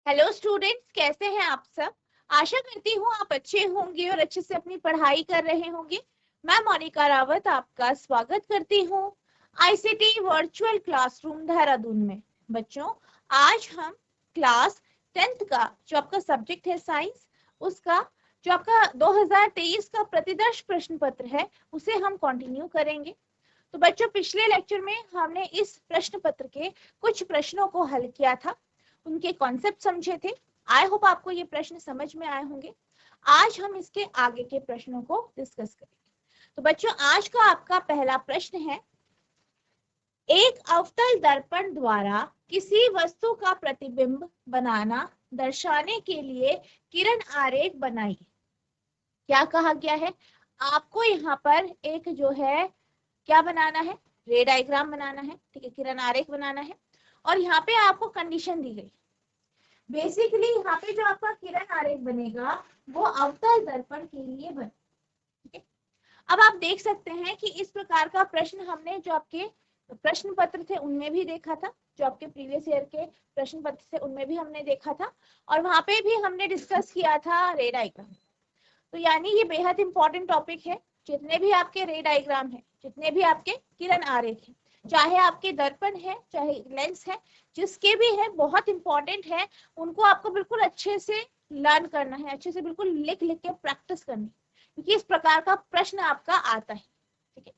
Hello students, कैसे हैं आप सब। आशा करती हूँ आप अच्छे होंगे और अच्छे से अपनी पढ़ाई कर रहे होंगे। मैं मोनिका रावत आपका स्वागत करती हूँ आईसीटी वर्चुअल क्लासरूम देहरादून में। बच्चों, आज हम क्लास 10th का जो आपका सब्जेक्ट है साइंस, उसका जो आपका 2023 का प्रतिदर्श प्रश्न पत्र है उसे हम कंटिन्यू करेंगे। तो बच्चों, पिछले लेक्चर में हमने इस प्रश्न पत्र के कुछ प्रश्नों को हल किया था, उनके कॉन्सेप्ट समझे थे। आई होप आपको ये प्रश्न समझ में आए होंगे। आज हम इसके आगे के प्रश्नों को डिस्कस करेंगे। तो बच्चों, आज का आपका पहला प्रश्न है, एक अवतल दर्पण द्वारा किसी वस्तु का प्रतिबिंब बनाना दर्शाने के लिए किरण आरेख बनाइए। क्या कहा गया है, आपको यहाँ पर एक जो है क्या बनाना है, रे डायग्राम बनाना है, ठीक है, किरण आरेख बनाना है। और यहाँ पे आपको कंडीशन दी गई। बेसिकली यहाँ पे जो आपका किरण आरेख बनेगा वो अवतल दर्पण के लिए बने, ठीक है। अब आप देख सकते हैं कि इस प्रकार का प्रश्न हमने जो आपके प्रश्न पत्र थे उनमें भी देखा था, जो आपके प्रीवियस ईयर के प्रश्न पत्र थे उनमें भी हमने देखा था, और वहां पे भी हमने डिस्कस किया था रे डायग्राम। तो यानी ये बेहद इंपॉर्टेंट टॉपिक है। जितने भी आपके रे डायग्राम है, जितने भी आपके किरण आरेख है, चाहे आपके दर्पण है चाहे लेंस है, जिसके भी है, बहुत इंपॉर्टेंट है। उनको आपको बिल्कुल अच्छे से लर्न करना है, अच्छे से बिल्कुल लिख लिख के प्रैक्टिस करनी है, क्योंकि इस प्रकार का प्रश्न आपका आता है, ठीक है।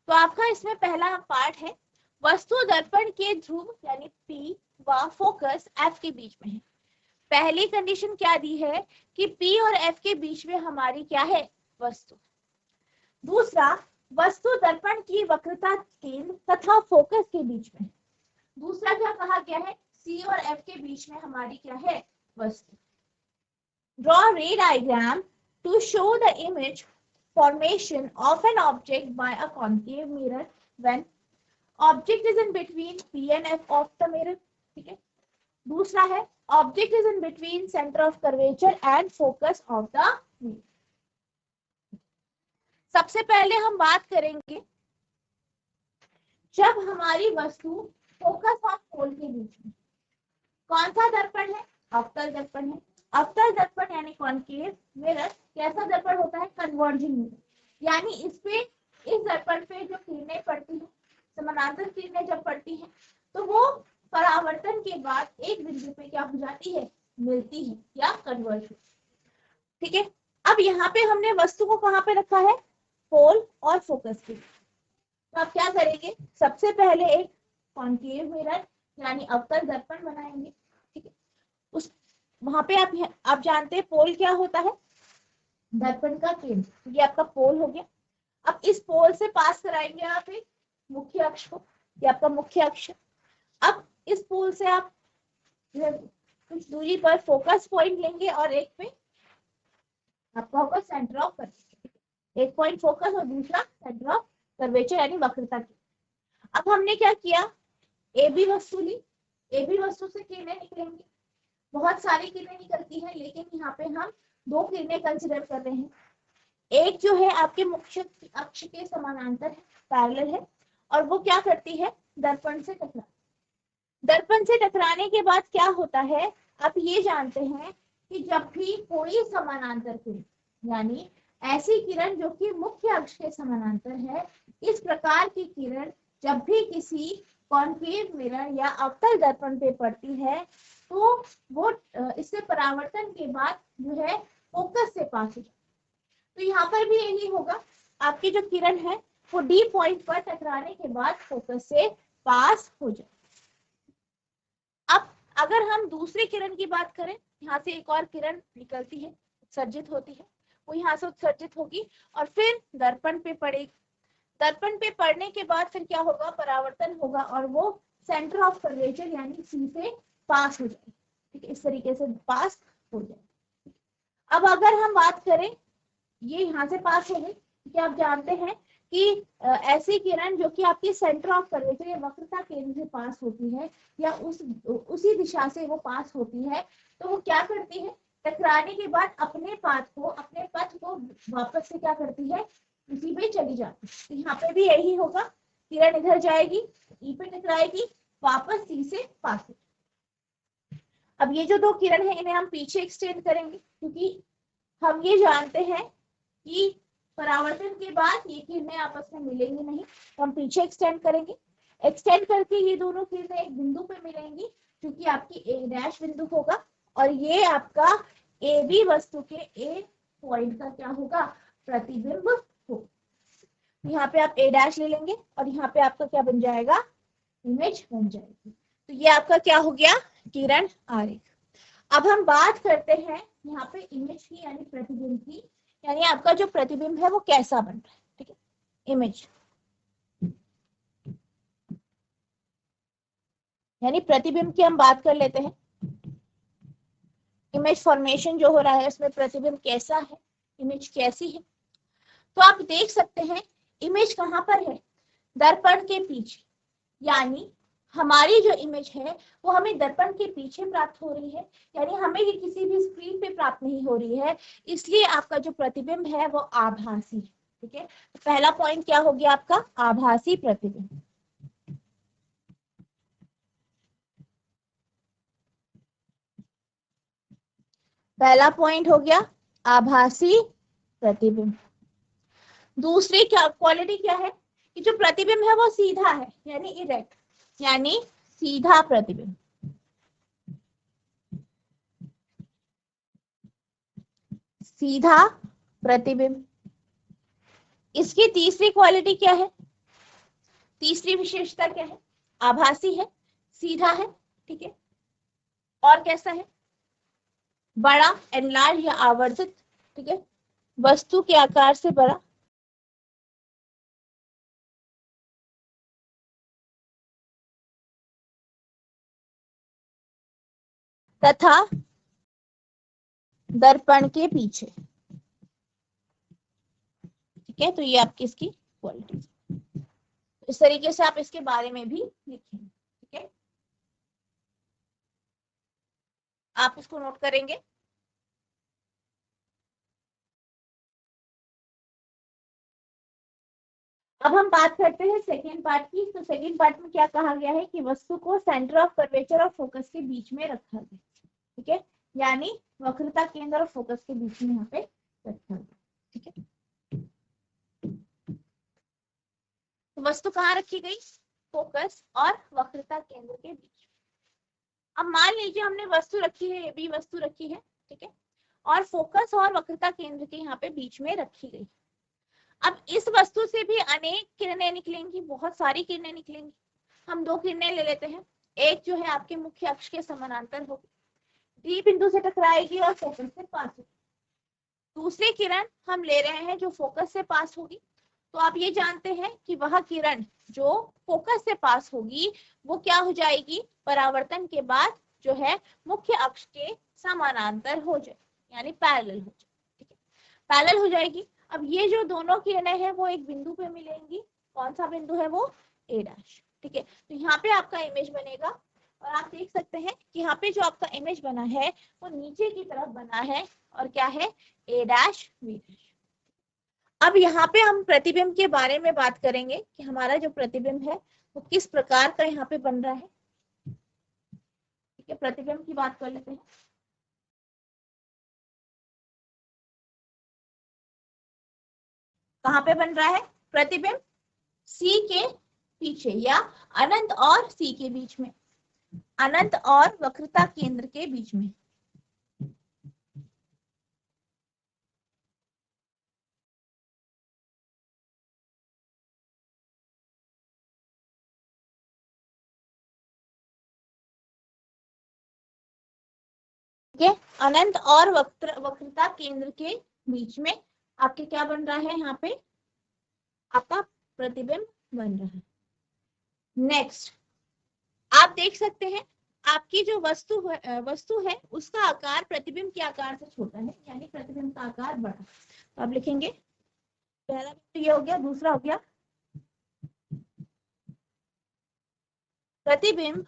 तो आपका इसमें पहला पार्ट है, वस्तु दर्पण के ध्रुव यानी P व फोकस F के बीच में है। पहली कंडीशन क्या दी है कि P और F के बीच में हमारी क्या है, वस्तु। दूसरा, वस्तु दर्पण की वक्रता केंद्र तथा फोकस के बीच में। दूसरा क्या कहा गया है, C और F के बीच में हमारी क्या है, वस्तु। Draw ray diagram to show the image formation of an object by a concave mirror when object is in between P and F of the mirror, ठीक है। दूसरा है, object is in between centre of curvature and focus of the mirror। सबसे पहले हम बात करेंगे, जब हमारी वस्तु फोकस और पोल के बीच में, कौन सा दर्पण है, अवतल दर्पण है। अवतल दर्पण यानी कॉनकेव मिरर कैसा दर्पण होता है, कन्वर्जिंग मिरर। यानी इस दर्पण पे जो किरणें पड़ती हैं, समानांतर किरणें जब पड़ती हैं, तो वो परावर्तन के बाद एक बिंदु पे क्या हो जाती है, मिलती है या कन्वर्ज होती है, ठीक है। अब यहाँ पे हमने वस्तु को कहाँ पे रखा है, पोल और फोकस के। तो आप क्या करेंगे, सबसे पहले एक कॉनकेव मिरर यानी अवतल दर्पण बनाएंगे, ठीक है। उस वहां पे आप जानते हैं पोल क्या होता है, दर्पण का केंद्र, ये आपका पोल हो गया। अब इस पोल से पास कराएंगे आप एक मुख्य अक्ष को, ये आपका मुख्य अक्ष। अब इस पोल से आप कुछ दूरी पर फोकस पॉइंट लेंगे और एक पे आपका होगा सेंटर ऑफ कर्वेचर। एक पॉइंट फोकस और दूसरा सेंटर ऑफ कर्वेचर यानी वक्रता की। अब हमने क्या किया, ए बी वस्तु ली, ए बी वस्तु से किरणें निकलेंगी, बहुत सारी किरणें निकलती हैं, लेकिन यहाँ पे हम दो किरणें कंसिडर कर रहे हैं। एक जो है आपके मुख्य अक्ष के समानांतर है, पैरेलल है, और वो क्या करती है, दर्पण से टकरा। दर्पण से टकराने के बाद क्या होता है, आप ये जानते हैं कि जब भी कोई समानांतर किरण यानी ऐसी किरण जो कि मुख्य अक्ष के समानांतर है, इस प्रकार की किरण जब भी किसी कॉनकेव मिरर या अवतल दर्पण पे पड़ती है, तो वो इससे परावर्तन के बाद जो है फोकस से पास हो जाती है। तो यहाँ पर भी यही होगा, आपकी जो किरण है वो डी पॉइंट पर टकराने के बाद फोकस से पास हो जाए। अब अगर हम दूसरी किरण की बात करें, यहाँ से एक और किरण निकलती है, उत्सर्जित होती है, वो यहाँ से उत्सर्जित होगी और फिर दर्पण पे पड़ेगी। दर्पण पे पड़ने के बाद फिर क्या होगा, परावर्तन होगा और वो सेंटर ऑफ कर्वेचर यानी सी से पास हो जाएगी, ठीक है, इस तरीके से पास हो जाएगी। अब अगर हम बात करें, ये यहाँ से पास हो गई, क्योंकि आप जानते हैं कि ऐसी किरण जो कि आपकी सेंटर ऑफ कर्वेचर या वक्रता केंद्र से पास होती है या उसी दिशा से वो पास होती है, तो वो क्या करती है, टकराने के बाद अपने पथ को वापस से क्या करती है, उसी पे चली जाती है। तो यहाँ पे भी यही होगा, किरण इधर जाएगी, ई पे टकराएगी, वापस सी से पास हो। अब ये जो दो किरण है इन्हें हम पीछे एक्सटेंड करेंगे, क्योंकि हम ये जानते हैं कि परावर्तन के बाद ये किरणें आपस में मिलेंगी नहीं, तो हम पीछे एक्सटेंड करेंगे। एक्सटेंड करके ये दोनों किरणें एक बिंदु पे मिलेंगी, क्योंकि आपकी ए डैश बिंदु होगा, और ये आपका ए बी वस्तु के ए पॉइंट का क्या होगा, प्रतिबिंब हो। यहाँ पे आप ए डैश ले लेंगे और यहाँ पे आपका क्या बन जाएगा, इमेज बन जाएगी। तो ये आपका क्या हो गया, किरण आरेख। अब हम बात करते हैं यहाँ पे इमेज की यानी प्रतिबिंब की, यानी आपका जो प्रतिबिंब है वो कैसा बन रहा है। ठीक है, इमेज यानी प्रतिबिंब की हम बात कर लेते हैं। इमेज फॉर्मेशन जो हो रहा है उसमें प्रतिबिंब कैसा है, इमेज कैसी है। तो आप देख सकते हैं इमेज कहाँ पर है, दर्पण के पीछे, यानी हमारी जो इमेज है वो हमें दर्पण के पीछे प्राप्त हो रही है, यानी हमें ये किसी भी स्क्रीन पे प्राप्त नहीं हो रही है, इसलिए आपका जो प्रतिबिंब है वो आभासी है। ठीक है, तो पहला पॉइंट क्या हो गया आपका, आभासी प्रतिबिंब। पहला पॉइंट हो गया आभासी प्रतिबिंब। दूसरी क्या क्वालिटी क्या है कि जो प्रतिबिंब है वो सीधा है, यानी इरेक्ट, यानी सीधा प्रतिबिंब, सीधा प्रतिबिंब। इसकी तीसरी क्वालिटी क्या है, तीसरी विशेषता क्या है, आभासी है, सीधा है, ठीक है, और कैसा है, बड़ा, एनलार्ज या आवर्धित, ठीक है, वस्तु के आकार से बड़ा, तथा दर्पण के पीछे। ठीक है, तो ये आपकी इसकी क्वालिटी। इस तरीके से आप इसके बारे में भी लिखें। ठीक है, आप इसको नोट करेंगे। अब हम बात करते हैं सेकेंड पार्ट की। तो सेकेंड पार्ट में क्या कहा गया है कि वस्तु को सेंटर ऑफ कर्वेचर और फोकस के बीच में रखा गया। ठीक है, यानी वक्रता केंद्र और फोकस के बीच में यहाँ पे रखा गया। ठीक है, तो वस्तु कहाँ रखी गई, फोकस और वक्रता केंद्र के बीच। अब मान लीजिए हमने वस्तु रखी है, बी वस्तु रखी है, ठीक है, और फोकस और वक्रता केंद्र के यहाँ पे बीच में रखी गई। अब इस वस्तु से भी अनेक किरणें निकलेंगी, बहुत सारी किरणें निकलेंगी। हम दो किरणें ले लेते हैं, एक जो है आपके मुख्य अक्ष के समानांतर होगी, डी बिंदु से टकराएगी और फोकस से पास होगी। दूसरी किरण हम ले रहे हैं जो फोकस से पास होगी। तो आप ये जानते हैं कि वह किरण जो फोकस से पास होगी वो क्या हो जाएगी, परावर्तन के बाद जो है मुख्य अक्ष के समानांतर हो जाए, यानी पैरेलल हो जाए। ठीक है, पैरेलल हो जाएगी। अब ये जो दोनों किरणें हैं वो एक बिंदु पे मिलेंगी, कौन सा बिंदु है वो, ए डैश। ठीक है, तो यहाँ पे आपका इमेज बनेगा, और आप देख सकते हैं कि यहाँ पे जो आपका इमेज बना है वो नीचे की तरफ बना है, और क्या है, ए डैश बी डैश। अब यहाँ पे हम प्रतिबिंब के बारे में बात करेंगे कि हमारा जो प्रतिबिंब है वो किस प्रकार का यहाँ पे बन रहा है। ठीक है, प्रतिबिंब की बात कर लेते हैं। कहाँ पे बन रहा है प्रतिबिंब, सी के पीछे, या अनंत और सी के बीच में, अनंत और वक्रता केंद्र के बीच में। ठीक है, अनंत और वक्रता केंद्र के बीच में आपके क्या बन रहा है, यहाँ पे आपका प्रतिबिंब बन रहा है। नेक्स्ट आप देख सकते हैं आपकी जो वस्तु है उसका आकार प्रतिबिंब के आकार से छोटा है, यानी प्रतिबिंब का आकार बड़ा। तो आप लिखेंगे पहला बिंदु ये हो गया, दूसरा हो गया प्रतिबिंब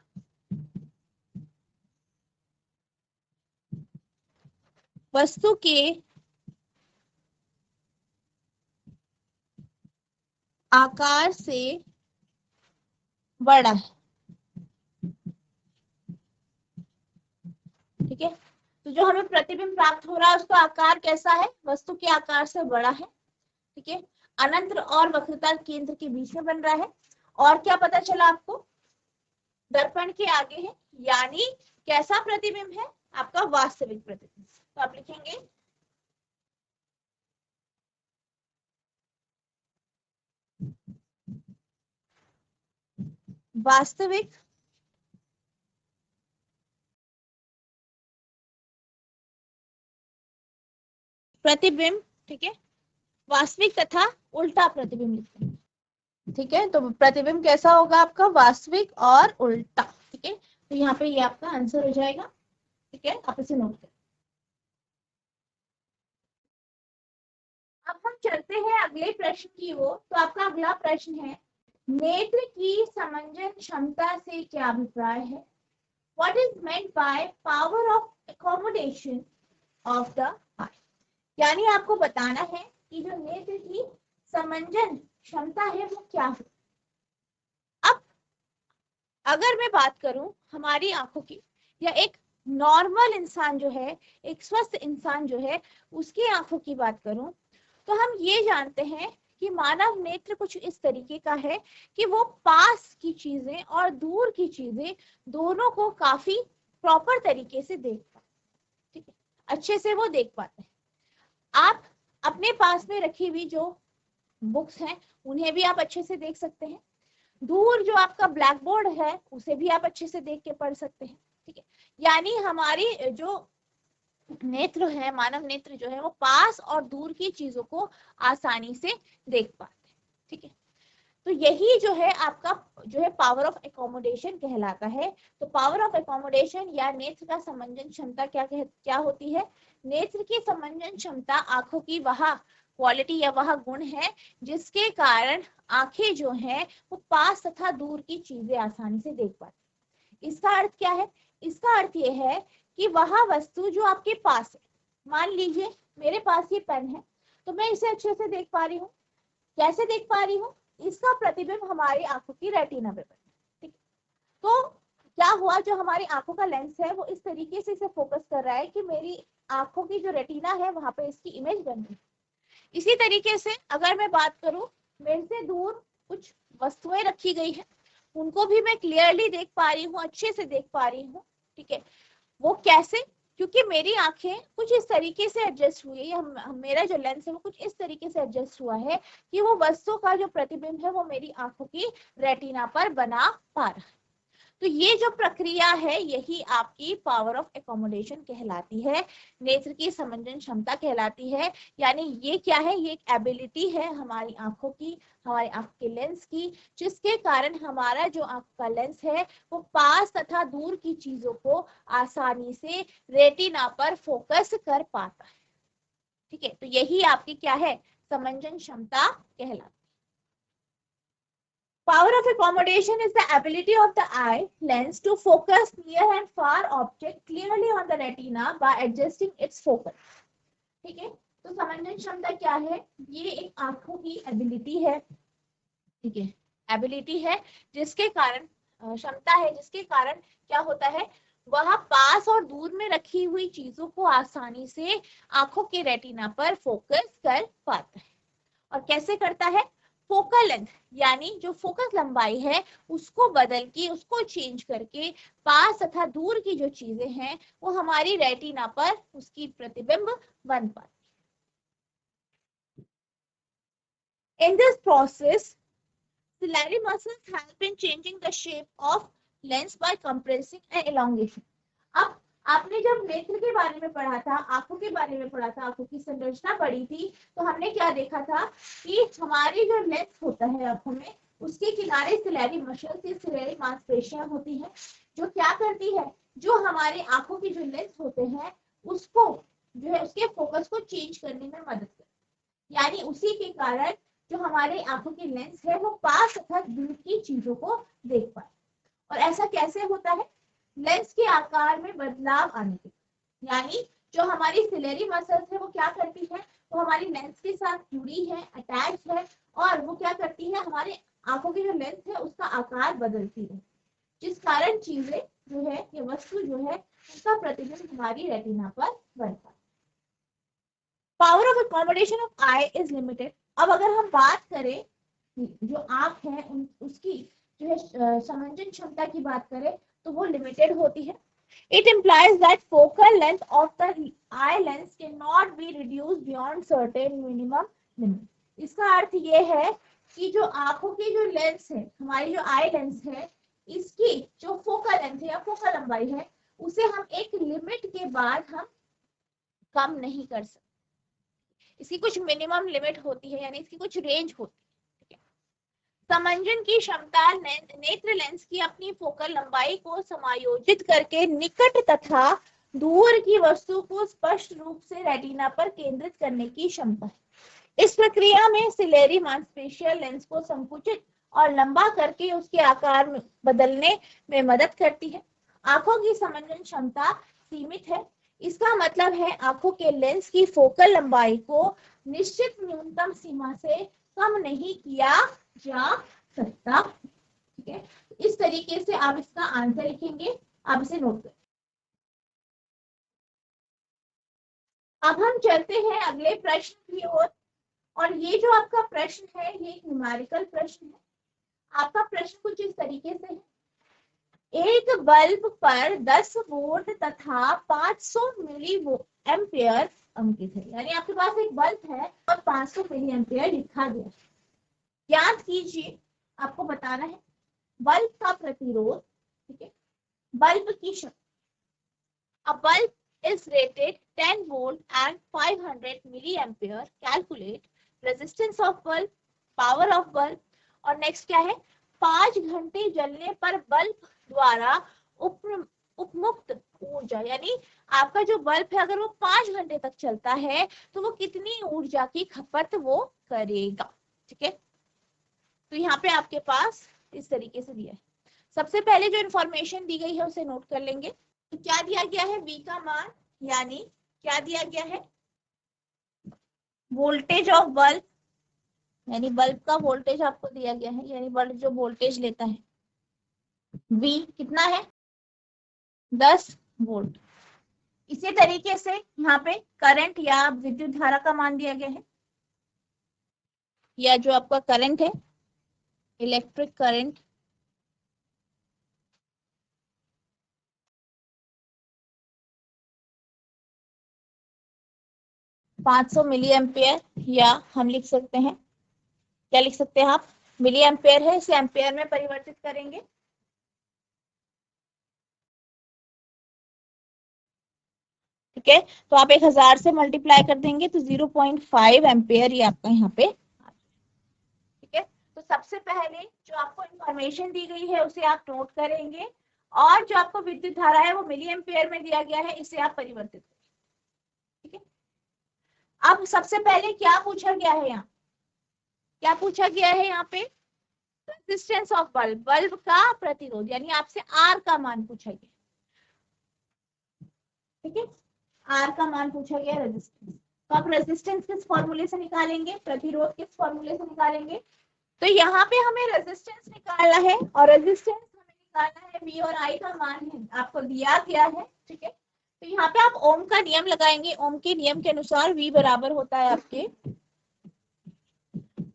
वस्तु के आकार से बड़ा है। ठीक है। तो जो हमें प्रतिबिंब प्राप्त हो रहा है उसका आकार कैसा है, वस्तु के आकार से बड़ा है, ठीक है, अनंत और वक्रता केंद्र के बीच में बन रहा है। और क्या पता चला आपको, दर्पण के आगे है, यानी कैसा प्रतिबिंब है, आपका वास्तविक प्रतिबिंब। तो आप लिखेंगे वास्तविक प्रतिबिंब, ठीक है, वास्तविक तथा उल्टा प्रतिबिंब लिखते हैं, ठीक है। तो प्रतिबिंब कैसा होगा आपका, वास्तविक और उल्टा, ठीक है। तो यहाँ पे ये आपका आंसर हो जाएगा, ठीक है, आप इसे नोट करें। अब हम चलते हैं अगले प्रश्न की ओर। तो आपका अगला प्रश्न है, नेत्र की समंजन क्षमता से क्या अभिप्राय है? What is meant by power of accommodation of the eye? यानी आपको बताना है कि जो नेत्र की समंजन क्षमता है वो क्या है। अब अगर मैं बात करूं हमारी आंखों की, या एक नॉर्मल इंसान जो है, एक स्वस्थ इंसान जो है, उसकी आंखों की बात करूं, तो हम ये जानते हैं कि मानव नेत्र कुछ इस तरीके का है कि वो पास की चीजें और दूर की चीजें दोनों को काफी प्रॉपर तरीके से देख पाते, ठीक है, अच्छे से वो देख पाते हैं। आप अपने पास में रखी हुई जो बुक्स हैं उन्हें भी आप अच्छे से देख सकते हैं, दूर जो आपका ब्लैक बोर्ड है उसे भी आप अच्छे से देख के पढ़ सकते हैं, ठीक है। यानी हमारी जो नेत्र है, मानव नेत्र जो है, वो पास और दूर की चीजों को आसानी से देख पाते हैं, ठीक है। तो यही जो है आपका जो है पावर ऑफ एकोमोडेशन कहलाता है। तो पावर ऑफ एकोमोडेशन या नेत्र का समंजन क्षमता क्या होती है? नेत्र की समंजन क्षमता आंखों की वह क्वालिटी या वह गुण है जिसके कारण आंखें जो हैं वो पास तथा दूर की चीजें आसानी से देख पाती। इसका अर्थ क्या है? इसका अर्थ यह है कि वह वस्तु जो आपके पास है, मान लीजिए मेरे पास ये पेन है, तो मैं इसे अच्छे से देख पा रही हूँ। कैसे देख पा रही हूँ? इसका प्रतिबिंब हमारी आंखों की रेटिना पे पड़ा, ठीक। तो क्या हुआ, जो हमारी आंखों का लेंस है वो इस तरीके से इसे फोकस कर रहा है कि मेरी आंखों की जो रेटिना है वहां पे इसकी इमेज बन गई। इसी तरीके से अगर मैं बात करूं, मेरे से दूर कुछ वस्तुएं रखी गई है, उनको भी मैं क्लियरली देख पा रही हूँ, अच्छे से देख पा रही हूँ, ठीक है। वो कैसे? क्योंकि मेरी आंखें कुछ इस तरीके से एडजस्ट हुई है, मेरा जो लेंस है वो कुछ इस तरीके से एडजस्ट हुआ है कि वो वस्तु का जो प्रतिबिंब है वो मेरी आंखों की रेटिना पर बना पा रहा है। तो ये जो प्रक्रिया है यही आपकी पावर ऑफ एकोमोडेशन कहलाती है, नेत्र की समंजन क्षमता कहलाती है। यानी ये क्या है? ये एक एबिलिटी है हमारी आंखों की, हमारी आंख के लेंस की, जिसके कारण हमारा जो आंख का लेंस है वो पास तथा दूर की चीजों को आसानी से रेटिना पर फोकस कर पाता है, ठीक है। तो यही आपकी क्या है? समंजन क्षमता कहलाती है। Power of accommodation is the ability of the eye lens to focus near and far object clearly on the retina by adjusting its focus. ठीक है, तो समंजन क्षमता क्या है? ये एक आंखों की एबिलिटी है, ठीक है, एबिलिटी है जिसके कारण क्षमता है जिसके कारण क्या होता है, वह पास और दूर में रखी हुई चीजों को आसानी से आंखों के रेटिना पर फोकस कर पाता है। और कैसे करता है? फोकल लेंथ, यानी जो फोकस लंबाई है उसको बदल के, उसको चेंज करके पास तथा दूर की जो चीजें हैं वो हमारी रेटिना पर उसकी प्रतिबिंब बन पाती है। In this process, ciliary muscles help in changing the shape of lens by compressing and elongation. अब आपने जब नेत्र के बारे में पढ़ा था, आंखों के बारे में पढ़ा था, आंखों की संरचना पढ़ी थी, तो हमने क्या देखा था कि हमारी जो लेंस होता है आंखों में, उसके किनारे सिलेरी मसल्स या सिलेरी मांसपेशियां होती हैं, जो क्या करती है, जो हमारे आंखों के जो लेंस होते हैं उसको जो है उसके फोकस को चेंज करने में मदद करती है। यानी उसी के कारण जो हमारे आंखों के लेंस है वो पास तथा दूर की चीजों को देख पाए। और ऐसा कैसे होता है? लेंस के आकार में बदलाव आने के, यानी जो हमारी सिलेरी मसल्स है वो क्या करती है, वो हमारी लेंस के साथ जुड़ी है, अटैच है, और वो क्या करती है, हमारे आंखों की जो लेंस है उसका आकार बदलती है, जिस कारण चीजें जो है, ये वस्तु जो है उसका प्रतिबिंब हमारी रेटिना पर बनता है। Power of accommodation of I is limited. अब अगर हम बात करें जो आंख है उसकी जो है समंजन क्षमता की बात करें तो वो लिमिटेड होती है। It implies that focal length of the eye lens cannot be reduced beyond certain minimum limit. इसका अर्थ ये है कि जो आंखों की जो लेंस है, हमारी जो आई लेंस है, इसकी जो फोकल लेंथ है या फोकल लंबाई है, उसे हम एक लिमिट के बाद हम कम नहीं कर सकते। इसकी कुछ मिनिमम लिमिट होती है, यानी इसकी कुछ रेंज होती है। समंजन की क्षमता नेत्र लेंस की अपनी फोकल लंबाई को समायोजित करके निकट तथा दूर की वस्तु को स्पष्ट रूप से रेटिना पर केंद्रित करने की क्षमता है। इस प्रक्रिया में सिलेरी मांसपेशियल लेंस को संकुचित और लंबा करके उसके आकार में बदलने में मदद करती है। आंखों की समंजन क्षमता सीमित है। इसका मतलब है आंखों के लेंस की फोकल लंबाई को निश्चित न्यूनतम सीमा से कम नहीं किया जा सकता। ठीक है, इस तरीके से आप इसका आंसर लिखेंगे, आप इसे नोट करें। अब हम चलते हैं अगले प्रश्न की ओर, और ये जो आपका प्रश्न है ये एक न्यूमेरिकल प्रश्न है। आपका प्रश्न कुछ इस तरीके से है, एक बल्ब पर 10 वोल्ट तथा 500 मिली एम्पियर अंकित है। यानी आपके पास एक बल्ब है और 500 मिली एम्पियर लिखा गया है। याद कीजिए, आपको बताना है बल्ब का प्रतिरोध, ठीक है, बल्ब की शक्ति। A bulb is rated 10 volt and 500 milliampere. Calculate resistance of bulb, power of bulb, और नेक्स्ट क्या है, 5 घंटे जलने पर बल्ब द्वारा उपमुक्त ऊर्जा। यानी आपका जो बल्ब है अगर वो 5 घंटे तक चलता है तो वो कितनी ऊर्जा की खपत वो करेगा। ठीक है, तो यहाँ पे आपके पास इस तरीके से दिया है। सबसे पहले जो इंफॉर्मेशन दी गई है उसे नोट कर लेंगे। तो क्या दिया गया है, V का मान, यानी क्या दिया गया है, वोल्टेज ऑफ बल्ब, यानी बल्ब का वोल्टेज आपको दिया गया है, यानी बल्ब जो वोल्टेज लेता है V कितना है, 10 वोल्ट। इसी तरीके से यहाँ पे करंट या विद्युत धारा का मान दिया गया है, या जो आपका करंट है इलेक्ट्रिक करंट, $500 मिली एम्पियर, या हम लिख सकते हैं, क्या लिख सकते हैं आप, मिली एम्पियर है, इसे एम्पियर में परिवर्तित करेंगे। ठीक है, तो आप 1000 से मल्टीप्लाई कर देंगे तो 0.5 एम्पियर ये आपका यहाँ पे। ठीक है, तो सबसे पहले जो आपको इंफॉर्मेशन दी गई है उसे आप नोट करेंगे, और जो आपको विद्युत धारा है वो मिली एम्पियर में दिया गया है, इसे आप परिवर्तित करेंगे। ठीक है, अब सबसे पहले क्या पूछा गया है, यहाँ क्या पूछा गया है, यहाँ पे रेजिस्टेंस ऑफ बल्ब, बल्ब का प्रतिरोध, यानी आपसे आर का मान पूछा गया। ठीक है, आर का मान पूछा गया रेजिस्टेंस, तो आप रेजिस्टेंस किस फॉर्मूले से निकालेंगे, प्रतिरोध किस फॉर्मूले से निकालेंगे। तो यहाँ पे हमें रेजिस्टेंस निकालना है, और रेजिस्टेंस हमें निकालना है V और I का मान है आपको दिया गया है। ठीक है, तो यहाँ पे आप ओम का नियम लगाएंगे। ओम के नियम के अनुसार V बराबर होता है आपके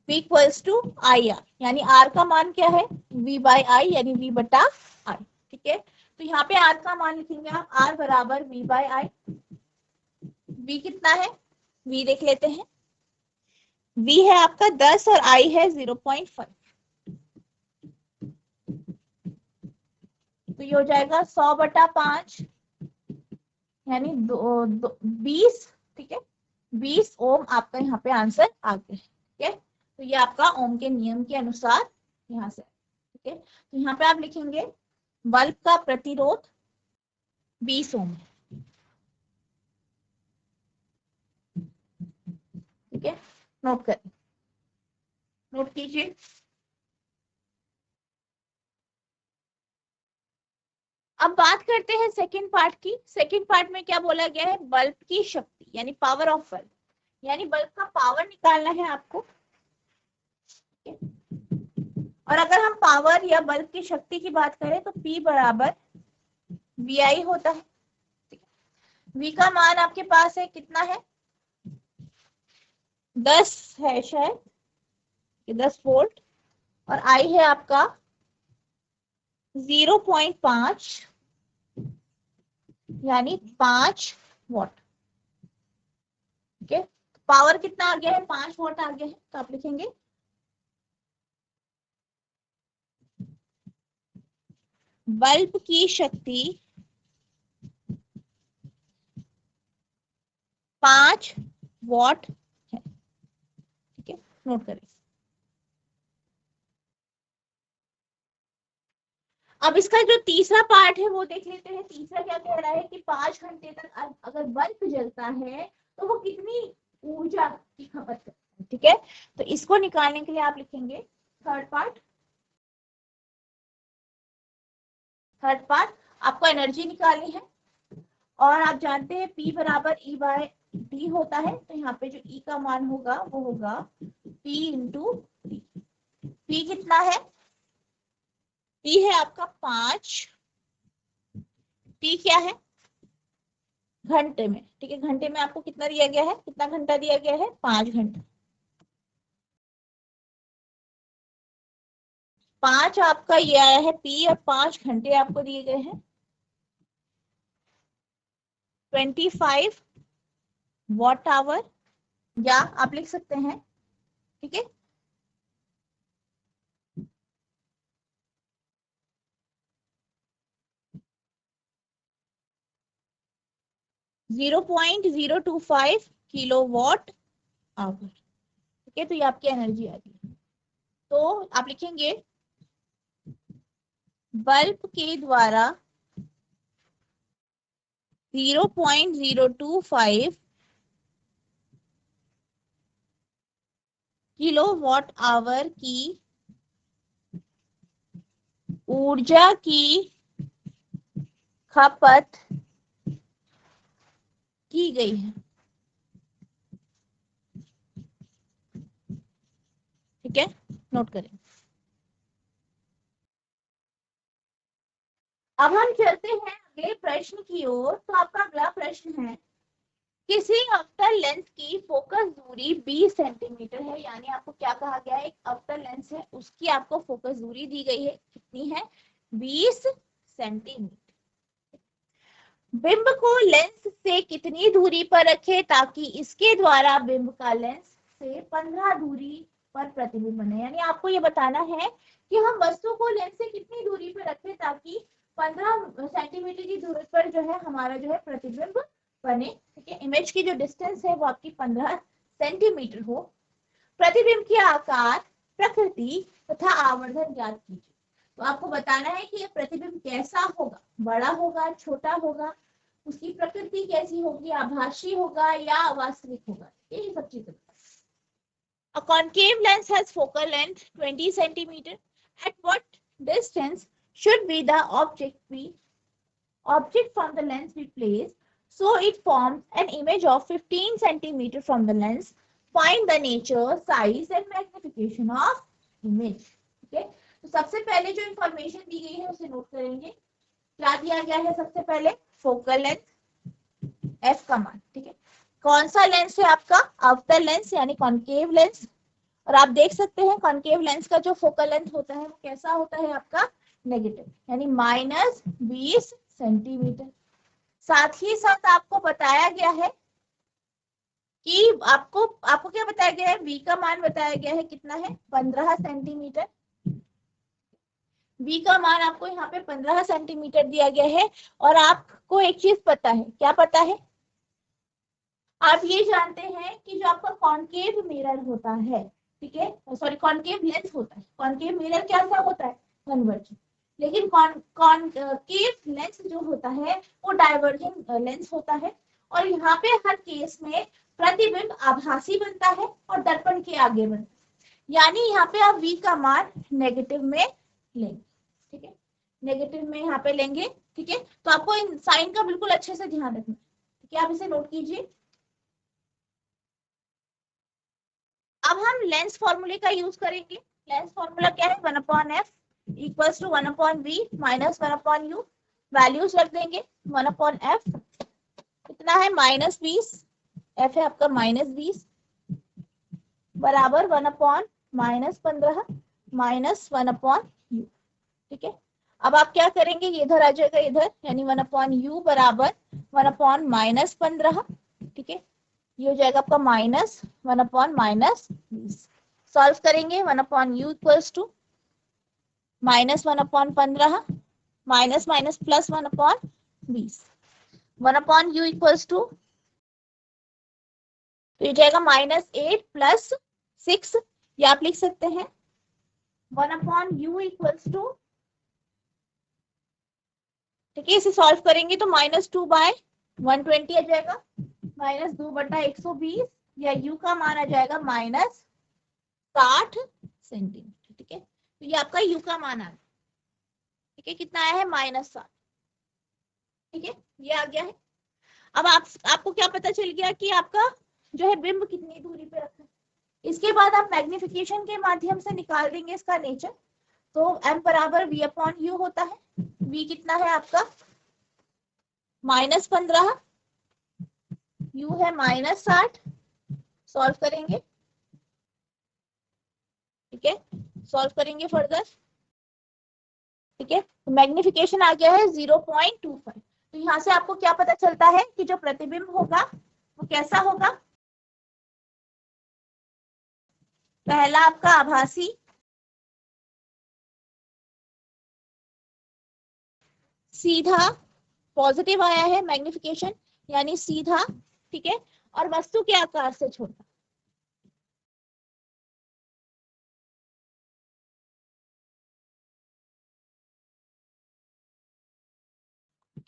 V equals to I R, यानी R का मान क्या है, V बाई आई, यानी V बटा I। ठीक है, तो यहाँ पे R का मान लिखेंगे आप, R बराबर V बाई आई। V कितना है, V देख लेते हैं, V है आपका 10 और I है 0.5, तो ये हो जाएगा 100/5, यानी 20। ठीक है, 20 ओम आपका यहाँ पे आंसर आ गया है। ठीक है, तो ये आपका ओम के नियम के अनुसार यहाँ से। ठीक है, तो यहाँ पे आप लिखेंगे बल्ब का प्रतिरोध 20 ओम है। ठीक है, नोट करें, नोट कीजिए। अब बात करते हैं सेकंड पार्ट की। सेकंड पार्ट में क्या बोला गया है, बल्ब की शक्ति, यानी पावर ऑफ बल्ब, यानी बल्ब का पावर निकालना है आपको। और अगर हम पावर या बल्ब की शक्ति की बात करें तो P बराबर VI होता है। V का मान आपके पास है कितना है, 10 है शायद, 10 वोल्ट, और I है आपका 0.5 यानी 5 वॉट। ठीक है, पावर कितना आ गया है, 5 वॉट आ गया है, तो आप लिखेंगे बल्ब की शक्ति 5 वॉट है। ठीक है, नोट करें। अब इसका जो तीसरा पार्ट है वो देख लेते हैं। तीसरा क्या कह रहा है कि 5 घंटे तक अगर बल्ब जलता है तो वो कितनी ऊर्जा की खपत करता है। ठीक है, तो इसको निकालने के लिए आप लिखेंगे थर्ड पार्ट। थर्ड पार्ट आपको एनर्जी निकालनी है, और आप जानते हैं P बराबर E बाय D होता है, तो यहाँ पे जो E का मान होगा वो होगा P इंटू T। P कितना है, P है आपका 5, T क्या है घंटे में। ठीक है, घंटे में आपको कितना दिया गया है, कितना घंटा दिया गया है, 5 घंटा। 5 आपका ये आया है P, और 5 घंटे आपको दिए गए हैं 25 वॉट आवर, या आप लिख सकते हैं। ठीक है, $0.025 kWh। ठीक है, तो ये आपकी एनर्जी आ गई। तो आप लिखेंगे बल्ब के द्वारा 0.025 kWh की ऊर्जा की खपत की गई है। ठीक है, नोट करें। अब हम चलते हैं अगले प्रश्न की ओर। तो आपका अगला प्रश्न है, किसी अवतल लेंस की फोकस दूरी 20 सेंटीमीटर है, यानी आपको क्या कहा गया है, एक अवतल लेंस है उसकी आपको फोकस दूरी दी गई है, कितनी है, 20 सेंटीमीटर। बिंब को लेंस से कितनी दूरी पर रखें ताकि इसके द्वारा बिंब का लेंस से 15 दूरी पर प्रतिबिंब बने। यानी आपको ये बताना है कि हम वस्तु को लेंस से कितनी दूरी पर रखें ताकि 15 सेंटीमीटर की दूरी पर जो है हमारा जो है प्रतिबिंब बने। ठीक है, इमेज की जो डिस्टेंस है वो आपकी 15 सेंटीमीटर हो। प्रतिबिंब के आकार, प्रकृति तथा आवर्धन ज्ञात कीजिए। तो आपको बताना है कि ये प्रतिबिंब कैसा होगा, बड़ा होगा, छोटा होगा, उसकी प्रकृति कैसी होगी, आभासी होगा या वास्तविक होगा, ये सब चीजें। A concave lens has focal length 20 centimeter. At what distance should be the object from the lens be placed so it forms an image of 15 centimeter from the lens? Find the nature, size and magnification of image. ठीक है, तो सबसे पहले जो information दी गई है उसे note करेंगे। क्या दिया गया है, सबसे पहले फोकल लेंथ f का मान। ठीक है, कौन सा लेंस है आपका, अवतल लेंस यानी कॉन्केव लेंस। और आप देख सकते हैं कॉन्केव लेंस का जो फोकल लेंथ होता है वो कैसा होता है आपका, नेगेटिव, यानी -20 सेंटीमीटर। साथ ही साथ आपको बताया गया है कि आपको क्या बताया गया है, V का मान बताया गया है कितना है, 15 सेंटीमीटर। V का मान आपको यहाँ पे 15 सेंटीमीटर दिया गया है। और आपको एक चीज पता है, क्या पता है, आप ये जानते हैं कि जो आपका कॉन्केव मिरर होता है, ठीक है, सॉरी कॉन्केव लेंस होता है, कॉन्केव मिरर कैसा होता है, कन्वर्जिंग, लेकिन कॉन्केव लेंस जो होता है वो डाइवर्जिंग लेंस होता है। और यहाँ पे हर केस में प्रतिबिंब आभासी बनता है और दर्पण के आगे बनता है, यानी यहाँ पे आप V का मान नेगेटिव में लेंगे। ठीक है, नेगेटिव में यहाँ पे लेंगे। ठीक है, तो आपको इन साइन का बिल्कुल अच्छे से ध्यान रखना है। ठीक है, आप इसे नोट कीजिए। अब हम लेंस फॉर्मूले का यूज करेंगे। लेंस फॉर्मूला क्या है, 1/f equals to 1/v minus 1/u। Values रख देंगे 1/f कितना है -20, एफ है आपका -20 बराबर 1/-15 -1/u। ठीक है, अब आप क्या करेंगे, ये इधर आ जाएगा इधर, यानी 1/u बराबर 1/-15। ठीक है, ये हो जाएगा आपका -1/-20। सॉल्व करेंगे, 1/u equals to -1/15 minus minus plus 1/20। 1/u equals to, तो ये जाएगा -8 + 6, या आप लिख सकते हैं 1/u इक्वल्स टू, ठीक है, इसे सॉल्व करेंगे तो -2/120 आ जाएगा, -2/120, या u का मान आ जाएगा -60 सेंटीमीटर। ठीक है, तो ये आपका u का मान आ गया। ठीक है, कितना आया है, -60। ठीक है, ये आ गया है। अब आपको क्या पता चल गया कि आपका जो है बिंब कितनी दूरी पे रखा है। इसके बाद आप मैग्निफिकेशन के माध्यम से निकाल देंगे इसका नेचर। तो m बराबर v/u होता है। v कितना है आपका -15, u है -60। सॉल्व करेंगे, ठीक है, सॉल्व करेंगे फर्दर। ठीक है, तो मैग्निफिकेशन आ गया है 0.25। तो यहाँ से आपको क्या पता चलता है कि जो प्रतिबिंब होगा वो कैसा होगा। पहला आपका आभासी सीधा पॉजिटिव आया है मैग्निफिकेशन, यानी सीधा। ठीक है, और वस्तु के आकार से छोटा।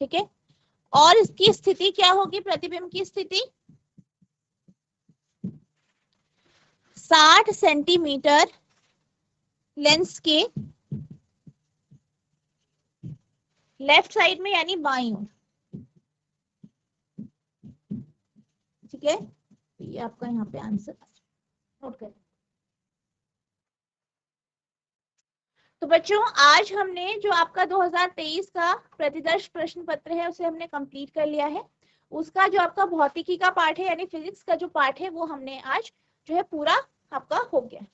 ठीक है, और इसकी स्थिति क्या होगी, प्रतिबिंब की स्थिति 60 सेंटीमीटर लेंस के लेफ्ट साइड में, यानी बाईं ओर। ठीक है, ये आपका यहाँ पे आंसर नोट करें। तो बच्चों, आज हमने जो आपका 2023 का प्रतिदर्श प्रश्न पत्र है उसे हमने कंप्लीट कर लिया है। उसका जो आपका भौतिकी का पार्ट है, यानी फिजिक्स का जो पार्ट है, वो हमने आज जो है पूरा आपका हो गया।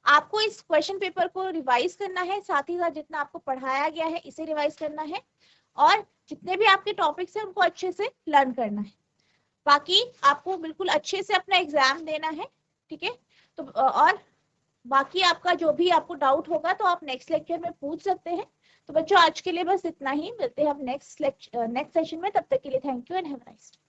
आपको इस क्वेश्चन पेपर को रिवाइज करना है, साथ ही साथ जितना आपको पढ़ाया गया है इसे रिवाइज करना है, और जितने भी आपके टॉपिक्स हैं उनको अच्छे से लर्न करना है। बाकी आपको बिल्कुल अच्छे से अपना एग्जाम देना है। ठीक है, तो और बाकी आपका जो भी आपको डाउट होगा तो आप नेक्स्ट लेक्चर में पूछ सकते हैं। तो बच्चों, आज के लिए बस इतना ही, मिलते हैं हम नेक्स्ट सेशन में। तब तक के लिए thank you and have a nice day.